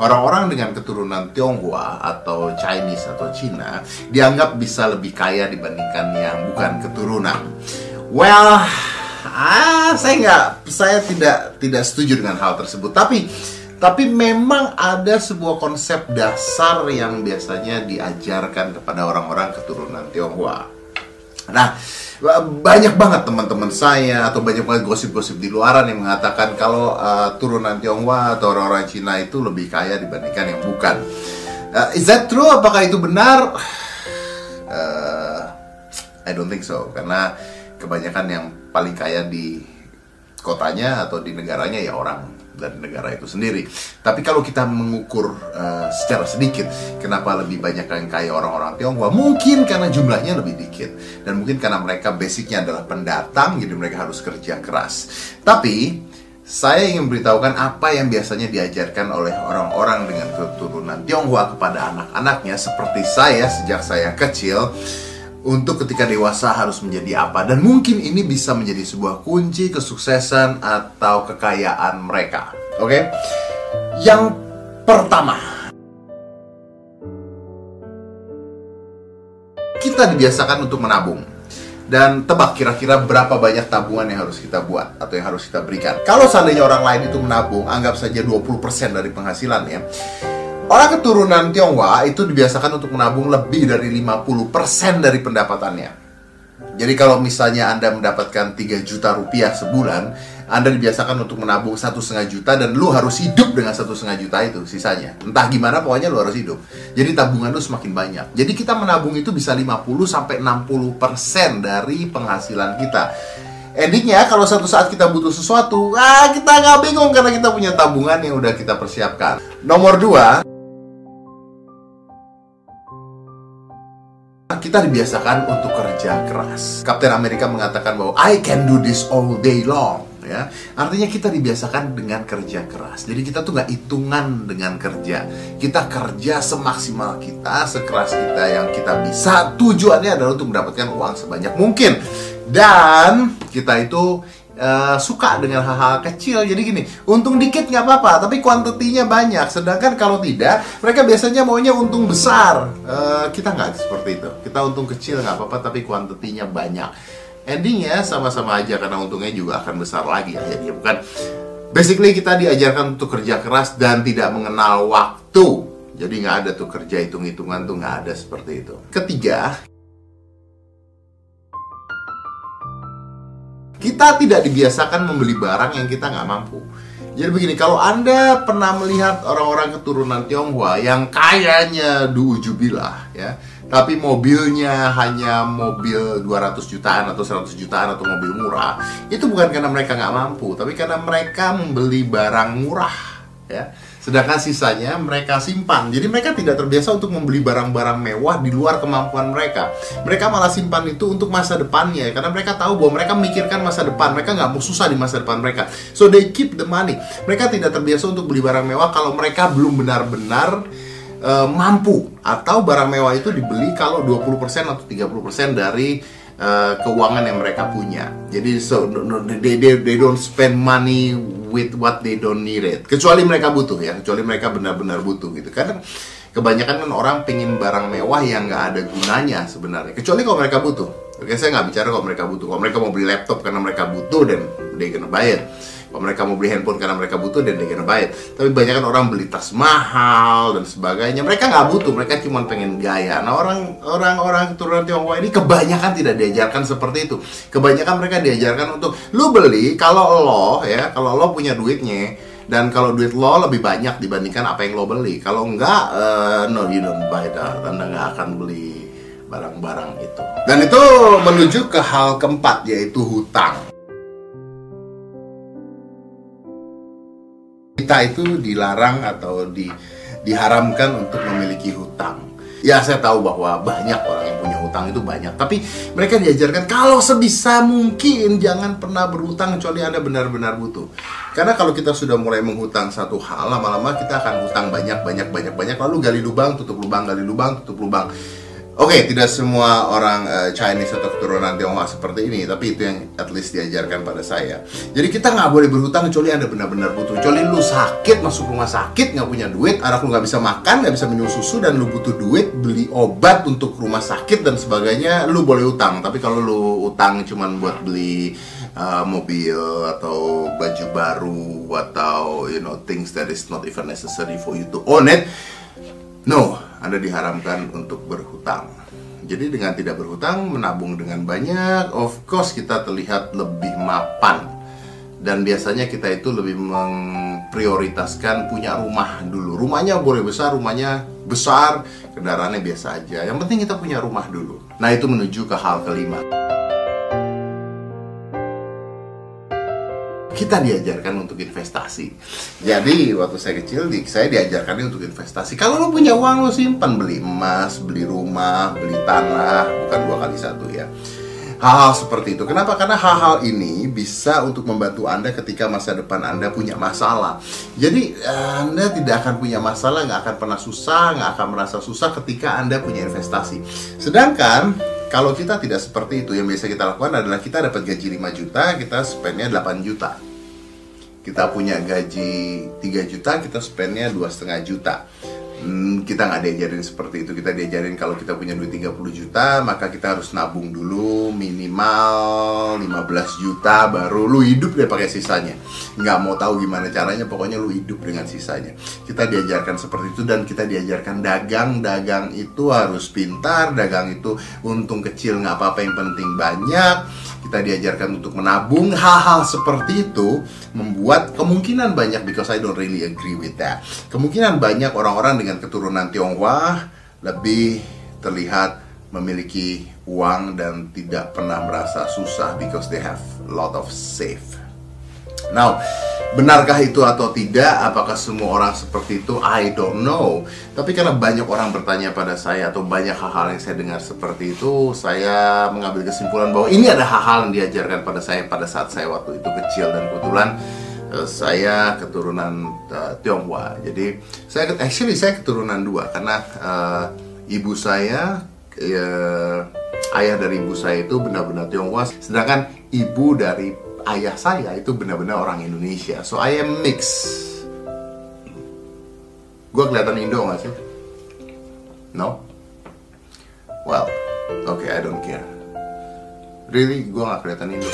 orang-orang dengan keturunan Tionghoa atau Chinese atau Cina dianggap bisa lebih kaya dibandingkan yang bukan keturunan. Well, saya tidak setuju dengan hal tersebut. Tapi memang ada sebuah konsep dasar yang biasanya diajarkan kepada orang-orang keturunan Tionghoa. Nah, banyak banget teman-teman saya atau banyak banget gosip-gosip di luaran yang mengatakan kalau turunan Tionghoa atau orang-orang Cina itu lebih kaya dibandingkan yang bukan. Is that true? Apakah itu benar? I don't think so. Karena kebanyakan yang paling kaya di kotanya atau di negaranya ya orang dari negara itu sendiri. Tapi kalau kita mengukur secara sedikit, kenapa lebih banyak yang kaya orang-orang Tionghoa? Mungkin karena jumlahnya lebih dikit, dan mungkin karena mereka basicnya adalah pendatang, jadi mereka harus kerja keras. Tapi saya ingin beritahukan apa yang biasanya diajarkan oleh orang-orang dengan keturunan Tionghoa kepada anak-anaknya seperti saya sejak saya kecil, untuk ketika dewasa harus menjadi apa. Dan mungkin ini bisa menjadi sebuah kunci kesuksesan atau kekayaan mereka. Oke? Yang pertama, kita dibiasakan untuk menabung. Dan tebak kira-kira berapa banyak tabungan yang harus kita buat atau yang harus kita berikan. Kalau seandainya orang lain itu menabung, anggap saja 20% dari penghasilannya. Orang keturunan Tionghoa itu dibiasakan untuk menabung lebih dari 50% dari pendapatannya. Jadi kalau misalnya Anda mendapatkan 3 juta rupiah sebulan, Anda dibiasakan untuk menabung 1,5 juta dan lu harus hidup dengan 1,5 juta itu sisanya. Entah gimana pokoknya lu harus hidup. Jadi tabungan lu semakin banyak. Jadi kita menabung itu bisa 50-60% dari penghasilan kita. Endingnya kalau suatu saat kita butuh sesuatu, kita nggak bingung karena kita punya tabungan yang udah kita persiapkan. Nomor 2, kita dibiasakan untuk kerja keras. Kapten Amerika mengatakan bahwa I can do this all day long, ya. Artinya kita dibiasakan dengan kerja keras. Jadi kita tuh nggak hitungan dengan kerja. Kita kerja semaksimal kita, sekeras kita yang kita bisa. Tujuannya adalah untuk mendapatkan uang sebanyak mungkin. Dan kita itu suka dengan hal-hal kecil. Jadi gini, untung dikit nggak apa-apa, tapi kuantitinya banyak. Sedangkan kalau tidak, mereka biasanya maunya untung besar. Kita nggak seperti itu. Kita untung kecil nggak apa-apa, tapi kuantitinya banyak. Endingnya sama-sama aja, karena untungnya juga akan besar lagi. Jadi bukan. Basically kita diajarkan untuk kerja keras dan tidak mengenal waktu. Jadi nggak ada tuh kerja hitung-hitungan tuh, nggak ada seperti itu. Ketiga, kita tidak dibiasakan membeli barang yang kita nggak mampu. Jadi begini, kalau Anda pernah melihat orang-orang keturunan Tionghoa yang kayanya duujubillah, ya, tapi mobilnya hanya mobil 200 jutaan atau 100 jutaan atau mobil murah, itu bukan karena mereka nggak mampu, tapi karena mereka membeli barang murah, ya. Sedangkan sisanya mereka simpan. Jadi mereka tidak terbiasa untuk membeli barang-barang mewah di luar kemampuan mereka. Mereka malah simpan itu untuk masa depannya, karena mereka tahu bahwa mereka memikirkan masa depan. Mereka nggak mau susah di masa depan mereka. So they keep the money. Mereka tidak terbiasa untuk beli barang mewah kalau mereka belum benar-benar mampu. Atau barang mewah itu dibeli kalau 20% atau 30% dari keuangan yang mereka punya. Jadi they don't spend money with what they don't need it. Kecuali mereka butuh, ya. Kecuali mereka benar-benar butuh gitu. Karena kebanyakan kan orang pengen barang mewah yang nggak ada gunanya sebenarnya. Kecuali kalau mereka butuh. Oke, saya nggak bicara kalau mereka butuh. Kalau mereka mau beli laptop karena mereka butuh, dan they gonna buy it. Kalau mereka mau beli handphone karena mereka butuh, dan they gonna buy it. Tapi banyak kan orang beli tas mahal dan sebagainya. Mereka nggak butuh, mereka cuma pengen gaya. Nah, orang keturunan Tionghoa ini kebanyakan tidak diajarkan seperti itu. Kebanyakan mereka diajarkan untuk lu beli kalau lo punya duitnya, dan kalau duit lo lebih banyak dibandingkan apa yang lo beli. Kalau enggak, no, you don't buy that. Anda nggak akan beli barang-barang itu. Dan itu menuju ke hal keempat, yaitu hutang. Kita itu dilarang atau diharamkan untuk memiliki hutang. Ya, saya tahu bahwa banyak orang yang punya hutang itu banyak, tapi mereka diajarkan kalau sebisa mungkin jangan pernah berhutang kecuali Anda benar-benar butuh. Karena kalau kita sudah mulai menghutang satu hal, lama-lama kita akan hutang banyak, lalu gali lubang, tutup lubang, gali lubang, tutup lubang. Oke, tidak semua orang Chinese atau keturunan Tionghoa seperti ini, tapi itu yang at least diajarkan pada saya. Jadi kita nggak boleh berhutang kecuali Anda benar-benar butuh. Kecuali lu sakit, masuk rumah sakit, nggak punya duit, anak lu nggak bisa makan, nggak bisa minum susu, dan lu butuh duit, beli obat untuk rumah sakit dan sebagainya, lu boleh utang. Tapi kalau lu utang cuman buat beli mobil atau baju baru atau things that is not even necessary for you to own it, no, Anda diharamkan untuk berhutang. Jadi dengan tidak berhutang, menabung dengan banyak, of course kita terlihat lebih mapan. Dan biasanya kita itu lebih memprioritaskan punya rumah dulu. Rumahnya boleh besar, kendaraannya biasa aja. Yang penting kita punya rumah dulu. Nah, itu menuju ke hal kelima. Kita diajarkan untuk investasi. Jadi waktu saya kecil, saya diajarkan untuk investasi. Kalau lo punya uang, lo simpan, beli emas, beli rumah, beli tanah, bukan 2 kali 1 ya. Hal-hal seperti itu. Kenapa? Karena hal-hal ini bisa untuk membantu Anda ketika masa depan Anda punya masalah. Jadi Anda tidak akan punya masalah, nggak akan pernah susah, nggak akan merasa susah ketika Anda punya investasi. Sedangkan kalau kita tidak seperti itu, yang biasa kita lakukan adalah kita dapat gaji 5 juta, kita spendnya 8 juta. Kita punya gaji 3 juta, kita spendnya 2,5 juta. Kita nggak diajarin seperti itu. Kita diajarin kalau kita punya duit 30 juta, maka kita harus nabung dulu minimal 15 juta, baru lu hidup deh pakai sisanya. Nggak mau tahu gimana caranya, pokoknya lu hidup dengan sisanya. Kita diajarkan seperti itu, dan kita diajarkan dagang itu harus pintar, dagang itu untung kecil nggak apa-apa, yang penting banyak. Kita diajarkan untuk menabung. Hal-hal seperti itu membuat kemungkinan banyak, because I don't really agree with that, kemungkinan banyak orang-orang dengan keturunan Tionghoa lebih terlihat memiliki uang dan tidak pernah merasa susah because they have a lot of save. Now, benarkah itu atau tidak? Apakah semua orang seperti itu? I don't know. Tapi karena banyak orang bertanya pada saya, atau banyak hal-hal yang saya dengar seperti itu, saya mengambil kesimpulan bahwa ini ada hal-hal yang diajarkan pada saya pada saat saya waktu itu kecil. Dan kebetulan saya keturunan Tionghoa. Jadi saya keturunan 2, karena ibu saya, ayah dari ibu saya itu benar-benar Tionghoa, sedangkan ibu dari ayah saya itu benar-benar orang Indonesia. So I am mix. Gue kelihatan Indo nggak sih? No? Well, okay, I don't care. Really, gue nggak kelihatan Indo.